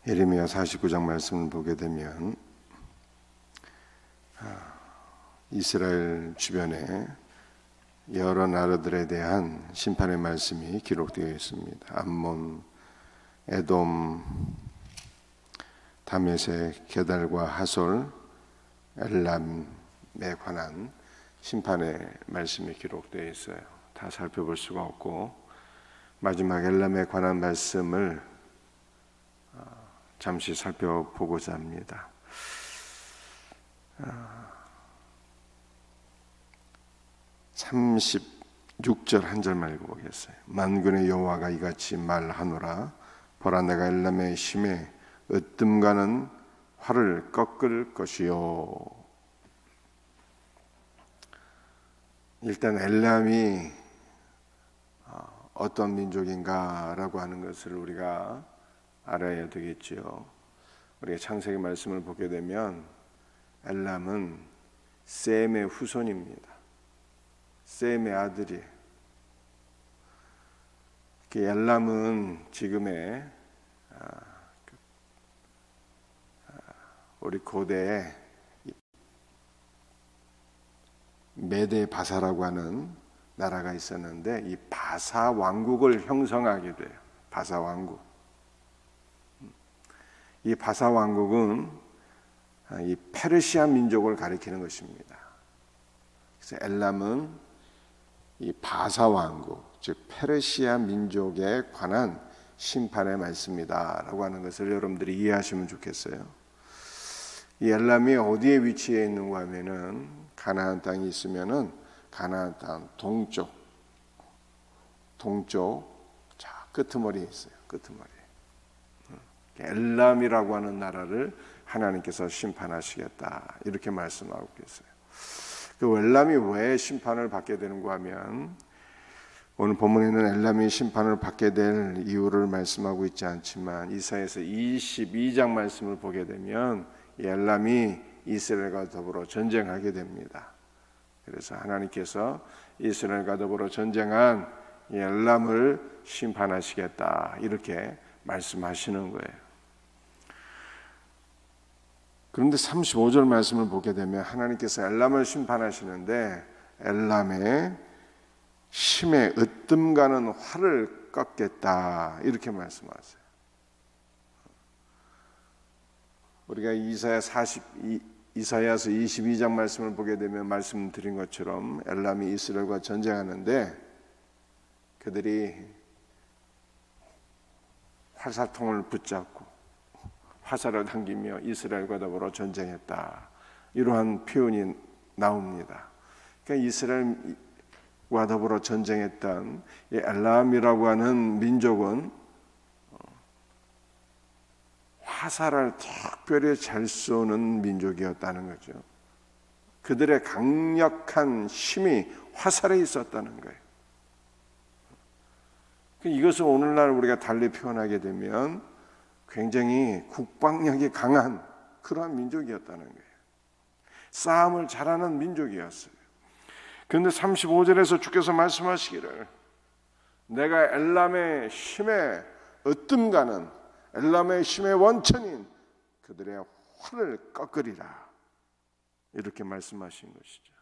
예레미야 49장 말씀을 보게 되면 이스라엘 주변에 여러 나라들에 대한 심판의 말씀이 기록되어 있습니다. 암몬, 에돔, 다메섹, 게달과 하솔, 엘람에 관한 심판의 말씀이 기록되어 있어요. 다 살펴볼 수가 없고 마지막 엘람에 관한 말씀을 잠시 살펴보고자 합니다. 36절 한 절만 읽어보겠어요. 만군의 여호와가 이같이 말하노라. 보라, 내가 엘람의 심에 으뜸가는 활을 꺾을 것이요. 일단 엘람이 어떤 민족인가라고 하는 것을 우리가 알아야 되겠지요. 우리가 창세기 말씀을 보게 되면 엘람은 셈의 후손입니다. 셈의 아들이에요. 엘람은 지금의 우리 고대의 메데 바사라고 하는 나라가 있었는데 이 바사 왕국을 형성하게 돼요. 바사 왕국. 이 바사 왕국은 이 페르시아 민족을 가리키는 것입니다. 그래서 엘람은 이 바사 왕국, 즉 페르시아 민족에 관한 심판의 말씀이다라고 하는 것을 여러분들이 이해하시면 좋겠어요. 이 엘람이 어디에 위치해 있는가 하면은 가나안 땅이 있으면은 가나안 땅 동쪽 자 끄트머리에 있어요. 끄트머리. 엘람이라고 하는 나라를 하나님께서 심판하시겠다 이렇게 말씀하고 계세요. 그 엘람이 왜 심판을 받게 되는가 하면 오늘 본문에는 엘람이 심판을 받게 될 이유를 말씀하고 있지 않지만 이사야서 22장 말씀을 보게 되면 이 엘람이 이스라엘과 더불어 전쟁하게 됩니다. 그래서 하나님께서 이스라엘과 더불어 전쟁한 이 엘람을 심판하시겠다 이렇게 말씀하시는 거예요. 그런데 35절 말씀을 보게 되면 하나님께서 엘람을 심판하시는데 엘람의 심에 으뜸가는 활을 꺾겠다 이렇게 말씀하세요. 우리가 이사야서 22장 말씀을 보게 되면 말씀드린 것처럼 엘람이 이스라엘과 전쟁하는데 그들이 화살통을 붙잡고 화살을 당기며 이스라엘과 더불어 전쟁했다. 이러한 표현이 나옵니다. 그러니까 이스라엘과 더불어 전쟁했던 이 엘람이라고 하는 민족은 화살을 특별히 잘 쏘는 민족이었다는 거죠. 그들의 강력한 힘이 화살에 있었다는 거예요. 이것을 오늘날 우리가 달리 표현하게 되면 굉장히 국방력이 강한 그러한 민족이었다는 거예요. 싸움을 잘하는 민족이었어요. 그런데 35절에서 주께서 말씀하시기를 내가 엘람의 힘에 으뜸가는 엘람의 힘의 원천인 그들의 활을 꺾으리라 이렇게 말씀하신 것이죠.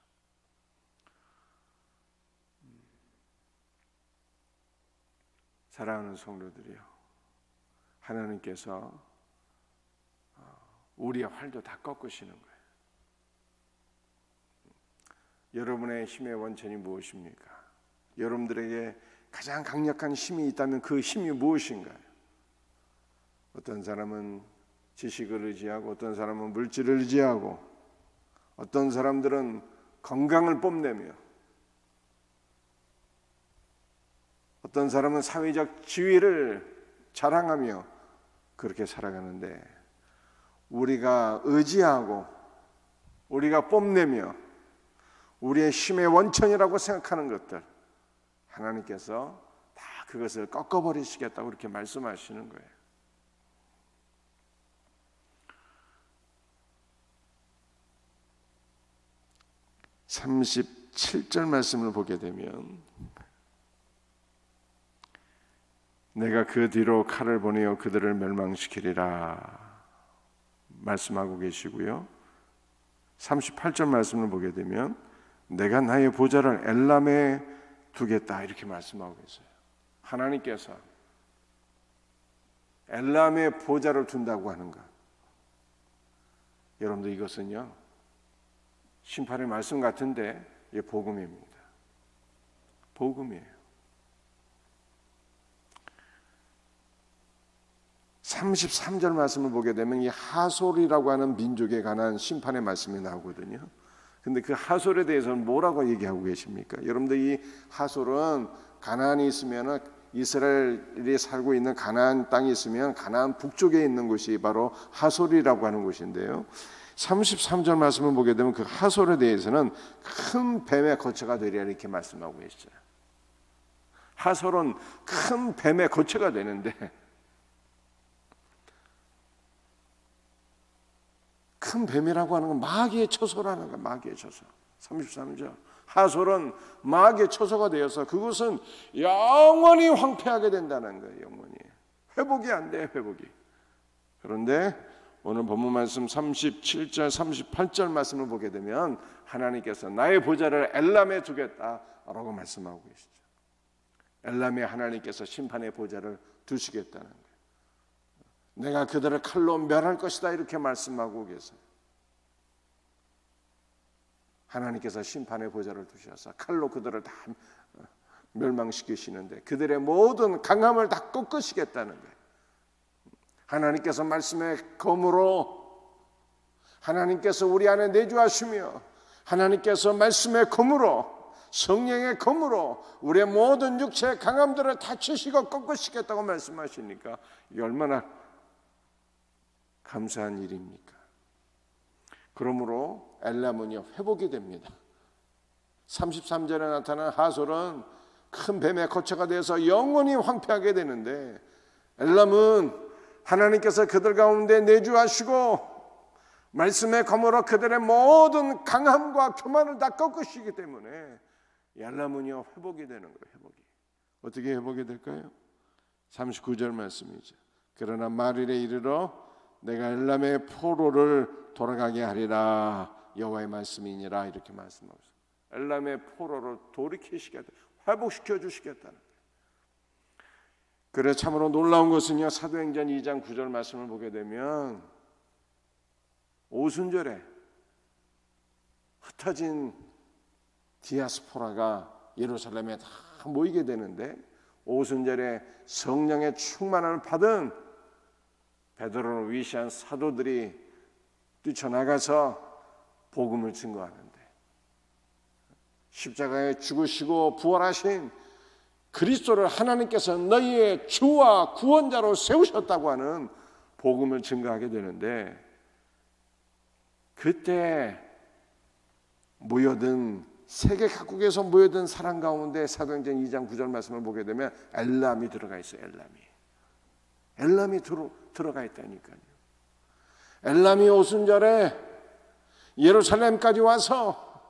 사랑하는 성도들이요, 하나님께서 우리의 활도 다 꺾으시는 거예요. 여러분의 힘의 원천이 무엇입니까? 여러분들에게 가장 강력한 힘이 있다면 그 힘이 무엇인가요? 어떤 사람은 지식을 의지하고 어떤 사람은 물질을 의지하고 어떤 사람들은 건강을 뽐내며 어떤 사람은 사회적 지위를 자랑하며 그렇게 살아가는데 우리가 의지하고 우리가 뽐내며 우리의 힘의 원천이라고 생각하는 것들 하나님께서 다 그것을 꺾어버리시겠다고 그렇게 말씀하시는 거예요. 37절 말씀을 보게 되면 내가 그 뒤로 칼을 보내어 그들을 멸망시키리라 말씀하고 계시고요. 38절 말씀을 보게 되면 내가 나의 보좌를 엘람에 두겠다 이렇게 말씀하고 계세요. 하나님께서 엘람에 보좌를 둔다고 하는 것, 여러분들 이것은요 심판의 말씀 같은데 이게 복음입니다. 복음이에요. 33절 말씀을 보게 되면 이 하솔이라고 하는 민족에 관한 심판의 말씀이 나오거든요. 근데 그 하솔에 대해서는 뭐라고 얘기하고 계십니까? 여러분들 이 하솔은 가나안이 있으면 이스라엘이 살고 있는 가나안 땅이 있으면 가나안 북쪽에 있는 곳이 바로 하솔이라고 하는 곳인데요. 33절 말씀을 보게 되면 그 하솔에 대해서는 큰 뱀의 거처가 되리라 이렇게 말씀하고 계시죠. 하솔은 큰 뱀의 거처가 되는데 큰 뱀이라고 하는 건 마귀의 처소라는 거예요. 마귀의 처소. 33절. 하솔은 마귀의 처소가 되어서 그것은 영원히 황폐하게 된다는 거예요. 영원히. 회복이 안 돼요. 회복이. 그런데 오늘 본문 말씀 37절 38절 말씀을 보게 되면 하나님께서 나의 보좌를 엘람에 두겠다라고 말씀하고 계시죠. 엘람에 하나님께서 심판의 보좌를 두시겠다는 거예요. 내가 그들을 칼로 멸할 것이다 이렇게 말씀하고 계세요. 하나님께서 심판의 보좌를 두셔서 칼로 그들을 다 멸망시키시는데 그들의 모든 강함을 다 꺾으시겠다는 거예요. 하나님께서 말씀의 검으로 하나님께서 우리 안에 내주하시며 하나님께서 말씀의 검으로 성령의 검으로 우리의 모든 육체의 강함들을 다 치시고 꺾으시겠다고 말씀하시니까 이게 얼마나 감사한 일입니까? 그러므로 엘람은요 회복이 됩니다. 33절에 나타난 하솔은 큰 뱀의 거처가 되어서 영원히 황폐하게 되는데 엘람은 하나님께서 그들 가운데 내주하시고 말씀의 검으로 그들의 모든 강함과 교만을 다 꺾으시기 때문에 엘람은요 회복이 되는 거예요. 회복이. 어떻게 회복이 될까요? 39절 말씀이죠. 그러나 말일에 이르러 내가 엘람의 포로를 돌아가게 하리라 여호와의 말씀이니라 이렇게 말씀하고 있어요. 엘람의 포로를 돌이키시겠다, 회복시켜 주시겠다는 거예요. 그래 참으로 놀라운 것은요 사도행전 2장 9절 말씀을 보게 되면 오순절에 흩어진 디아스포라가 예루살렘에 다 모이게 되는데 오순절에 성령의 충만함을 받은 베드로를 위시한 사도들이 뛰쳐나가서 복음을 증거하는데 십자가에 죽으시고 부활하신 그리스도를 하나님께서 너희의 주와 구원자로 세우셨다고 하는 복음을 증거하게 되는데 그때 모여든 세계 각국에서 모여든 사람 가운데 사도행전 2장 9절 말씀을 보게 되면 엘람이 들어가 있어요. 엘람이 들어가 있다니까요. 엘람이 오순절에 예루살렘까지 와서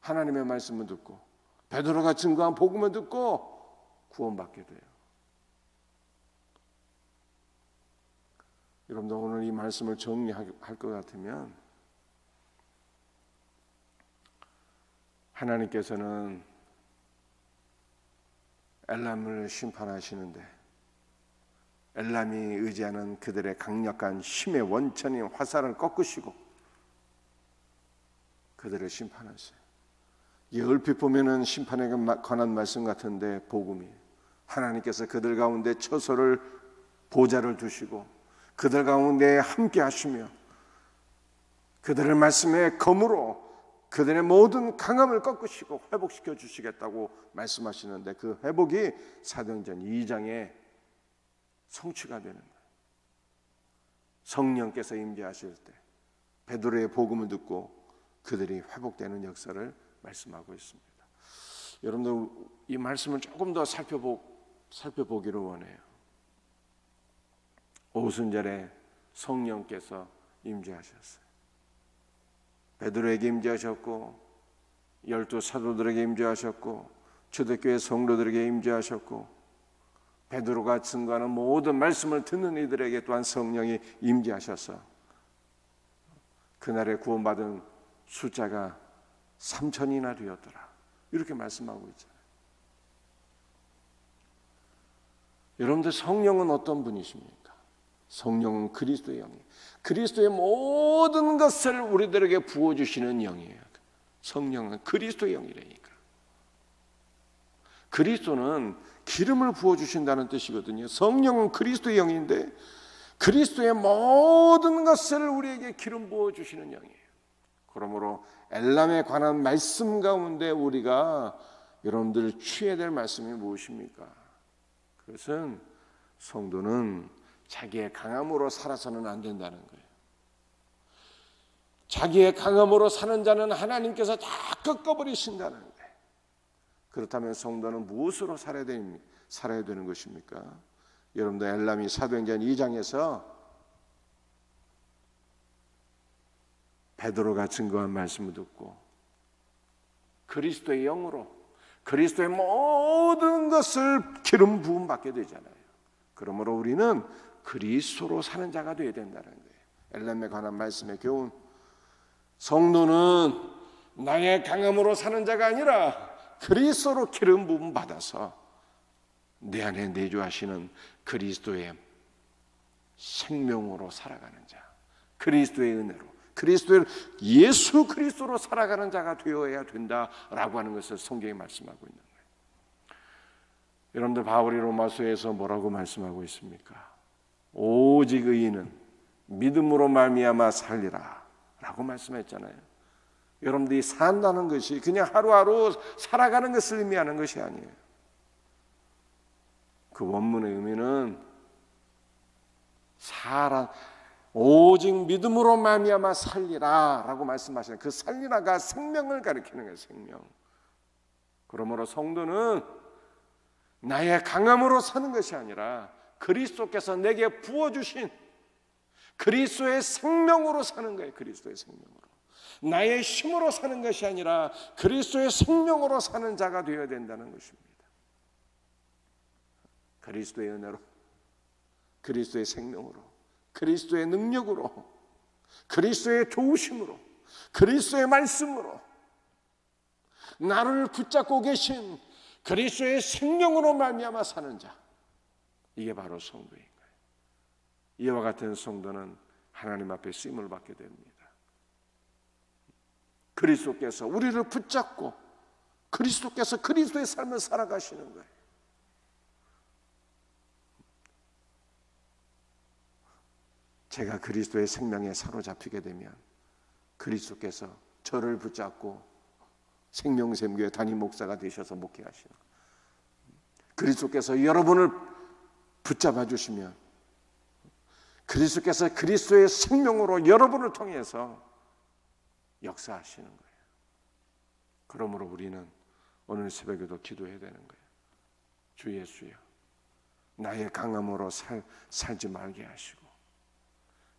하나님의 말씀을 듣고 베드로가 증거한 복음을 듣고 구원받게 돼요. 여러분들 오늘 이 말씀을 정리할 것 같으면 하나님께서는 엘람을 심판하시는데 엘람이 의지하는 그들의 강력한 힘의 원천인 화살을 꺾으시고 그들을 심판하세요. 이 얼핏 보면은 심판에 관한 말씀 같은데 복음이에요. 하나님께서 그들 가운데 처소를 보좌를 두시고 그들 가운데 함께 하시며 그들을 말씀의 검으로 그들의 모든 강함을 꺾으시고 회복시켜 주시겠다고 말씀하시는데 그 회복이 사도행전 2장에 성취가 되는 거예요. 성령께서 임재하실 때 베드로의 복음을 듣고 그들이 회복되는 역사를 말씀하고 있습니다. 여러분들 이 말씀을 조금 더 살펴보기를 원해요. 오순절에 성령께서 임재하셨어요. 베드로에게 임재하셨고 12 사도들에게 임재하셨고 초대교회 성도들에게 임재하셨고 베드로가 증거하는 모든 말씀을 듣는 이들에게 또한 성령이 임재하셔서 그날에 구원받은 숫자가 3,000이나 되었더라. 이렇게 말씀하고 있잖아요. 여러분들, 성령은 어떤 분이십니까? 성령은 그리스도의 영이에요. 그리스도의 모든 것을 우리들에게 부어주시는 영이에요. 성령은 그리스도의 영이라니까. 그리스도는 기름을 부어주신다는 뜻이거든요. 성령은 그리스도의 영인데 그리스도의 모든 것을 우리에게 기름 부어주시는 영이에요. 그러므로 엘람에 관한 말씀 가운데 우리가 여러분들 취해야 될 말씀이 무엇입니까? 그것은 성도는 자기의 강함으로 살아서는 안 된다는 거예요. 자기의 강함으로 사는 자는 하나님께서 다 꺾어버리신다는 거예요. 그렇다면 성도는 무엇으로 살아야 되는 것입니까? 여러분들, 엘람이 사도행전 2장에서 베드로가 증거한 말씀을 듣고 그리스도의 영으로 그리스도의 모든 것을 기름 부음 받게 되잖아요. 그러므로 우리는 그리스도로 사는 자가 되어야 된다는 거예요. 엘람에 관한 말씀의 교훈, 성도는 나의 강함으로 사는 자가 아니라 그리스도로 기름 부음 받아서 내 안에 내주하시는 그리스도의 생명으로 살아가는 자, 그리스도의 은혜로, 그리스도의 예수 그리스도로 살아가는 자가 되어야 된다라고 하는 것을 성경이 말씀하고 있는 거예요. 여러분들, 바울이 로마서에서 뭐라고 말씀하고 있습니까? 오직 의인은 믿음으로 말미암아 살리라 라고 말씀했잖아요. 여러분들이 산다는 것이 그냥 하루하루 살아가는 것을 의미하는 것이 아니에요. 그 원문의 의미는 오직 믿음으로 말미암아 살리라 라고 말씀하시는 그 살리라가 생명을 가리키는 거예요. 생명. 그러므로 성도는 나의 강함으로 사는 것이 아니라 그리스도께서 내게 부어주신 그리스도의 생명으로 사는 거예요. 그리스도의 생명으로. 나의 힘으로 사는 것이 아니라 그리스도의 생명으로 사는 자가 되어야 된다는 것입니다. 그리스도의 은혜로, 그리스도의 생명으로, 그리스도의 능력으로, 그리스도의 도우심으로, 그리스도의 말씀으로 나를 붙잡고 계신 그리스도의 생명으로 말미암아 사는 자, 이게 바로 성도인 거예요. 이와 같은 성도는 하나님 앞에 쓰임을 받게 됩니다. 그리스도께서 우리를 붙잡고 그리스도께서 그리스도의 삶을 살아가시는 거예요. 제가 그리스도의 생명에 사로잡히게 되면 그리스도께서 저를 붙잡고 생명샘교회 담임 목사가 되셔서 목회하시는 거예요. 그리스도께서 여러분을 붙잡아 주시면 그리스도께서 그리스도의 생명으로 여러분을 통해서 역사하시는 거예요. 그러므로 우리는 오늘 새벽에도 기도해야 되는 거예요. 주 예수여, 나의 강함으로 살지 말게 하시고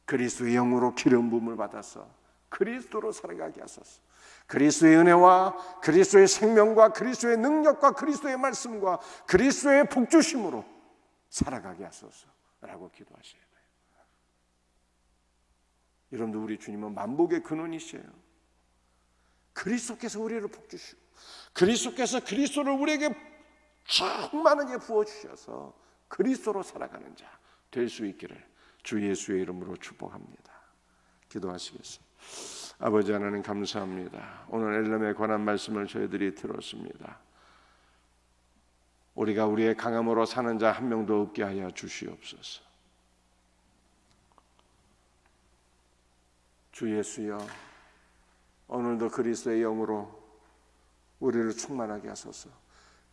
그리스도의 영으로 기름 부음을 받아서 그리스도로 살아가게 하소서. 그리스도의 은혜와 그리스도의 생명과 그리스도의 능력과 그리스도의 말씀과 그리스도의 복주심으로 살아가게 하소서라고 기도하셔야 돼요. 여러분들, 우리 주님은 만복의 근원이시에요. 그리스도께서 우리를 복주시고 그리스도께서 그리스도를 우리에게 충만하게 부어주셔서 그리스도로 살아가는 자 될 수 있기를 주 예수의 이름으로 축복합니다. 기도하시겠습니다. 아버지 하나님, 감사합니다. 오늘 엘람에 관한 말씀을 저희들이 들었습니다. 우리가 우리의 강함으로 사는 자 한 명도 없게 하여 주시옵소서. 주 예수여, 오늘도 그리스도의 영으로 우리를 충만하게 하소서.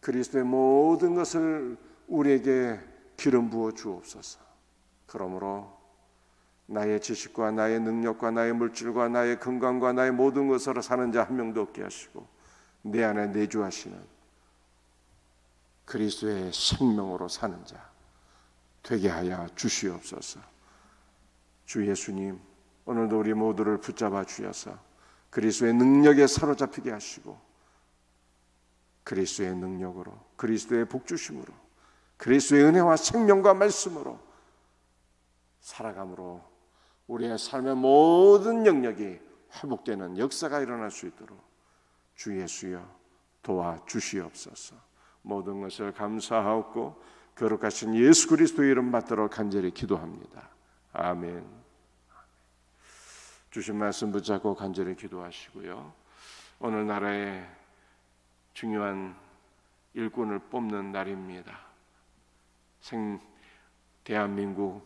그리스도의 모든 것을 우리에게 기름 부어 주옵소서. 그러므로 나의 지식과 나의 능력과 나의 물질과 나의 건강과 나의 모든 것으로 사는 자 한 명도 없게 하시고 내 안에 내주하시는 그리스도의 생명으로 사는 자 되게 하여 주시옵소서. 주 예수님, 오늘도 우리 모두를 붙잡아 주셔서 그리스도의 능력에 사로잡히게 하시고 그리스도의 능력으로, 그리스도의 복주심으로, 그리스도의 은혜와 생명과 말씀으로 살아감으로 우리의 삶의 모든 영역이 회복되는 역사가 일어날 수 있도록 주 예수여 도와주시옵소서. 모든 것을 감사하옵고 거룩하신 예수 그리스도의 이름 받들어 간절히 기도합니다. 아멘. 주신 말씀 붙잡고 간절히 기도하시고요. 오늘 나라의 중요한 일꾼을 뽑는 날입니다. 대한민국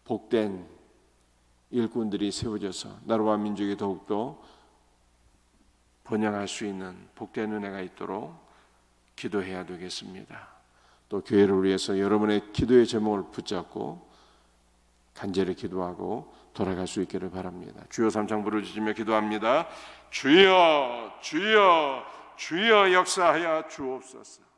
복된 일꾼들이 세워져서 나라와 민족이 더욱더 번영할 수 있는 복된 은혜가 있도록 기도해야 되겠습니다. 또 교회를 위해서 여러분의 기도의 제목을 붙잡고 간절히 기도하고 돌아갈 수 있기를 바랍니다. 주여 삼창 부르짖으며 기도합니다. 주여 주여 주여 역사하여 주옵소서.